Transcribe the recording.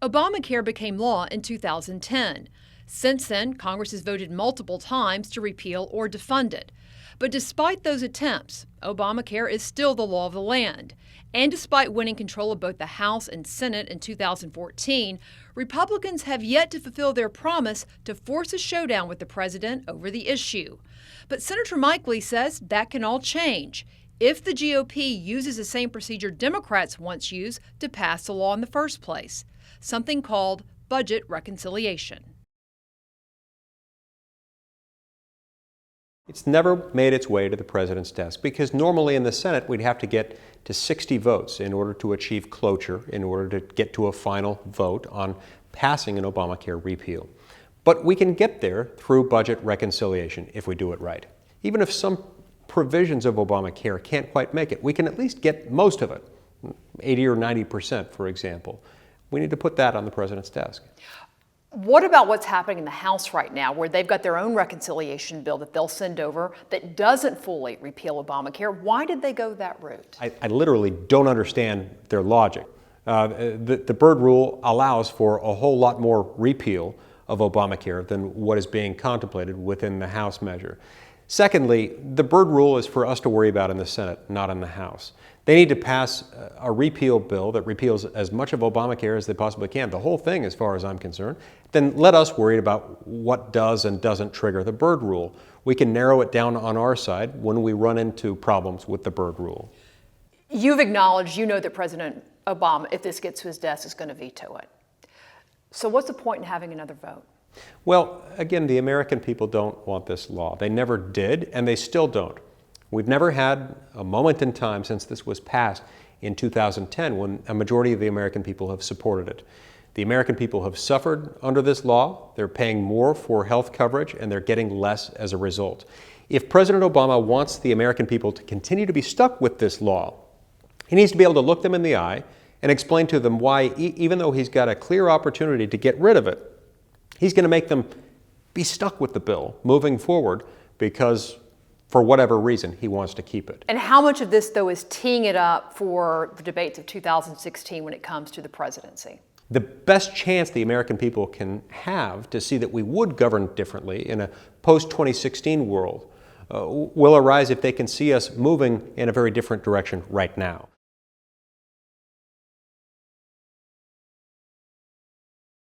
Obamacare became law in 2010. Since then, Congress has voted multiple times to repeal or defund it. But despite those attempts, Obamacare is still the law of the land. And despite winning control of both the House and Senate in 2014, Republicans have yet to fulfill their promise to force a showdown with the president over the issue. But Senator Mike Lee says that can all change if the GOP uses the same procedure Democrats once used to pass the law in the first place, something called budget reconciliation. It's never made its way to the president's desk because normally in the Senate we'd have to get to 60 votes in order to achieve cloture, in order to get to a final vote on passing an Obamacare repeal. But we can get there through budget reconciliation if we do it right. Even if some provisions of Obamacare can't quite make it, we can at least get most of it, 80 or 90%, for example. We need to put that on the president's desk. What about what's happening in the House right now, where they've got their own reconciliation bill that they'll send over that doesn't fully repeal Obamacare? Why did they go that route? I literally don't understand their logic. The Byrd rule allows for a whole lot more repeal of Obamacare than what is being contemplated within the House measure. Secondly, the Byrd rule is for us to worry about in the Senate, not in the House. They need to pass a repeal bill that repeals as much of Obamacare as they possibly can, the whole thing as far as I'm concerned. Then let us worry about what does and doesn't trigger the Byrd rule. We can narrow it down on our side when we run into problems with the Byrd rule. You've acknowledged, you know that President Obama, if this gets to his desk, is going to veto it. So what's the point in having another vote? Well, again, the American people don't want this law. They never did, and they still don't. We've never had a moment in time since this was passed in 2010 when a majority of the American people have supported it. The American people have suffered under this law. They're paying more for health coverage, and they're getting less as a result. If President Obama wants the American people to continue to be stuck with this law, he needs to be able to look them in the eye and explain to them why, even though he's got a clear opportunity to get rid of it, he's going to make them be stuck with the bill moving forward because for whatever reason, he wants to keep it. And how much of this, though, is teeing it up for the debates of 2016 when it comes to the presidency? The best chance the American people can have to see that we would govern differently in a post-2016 world will arise if they can see us moving in a very different direction right now.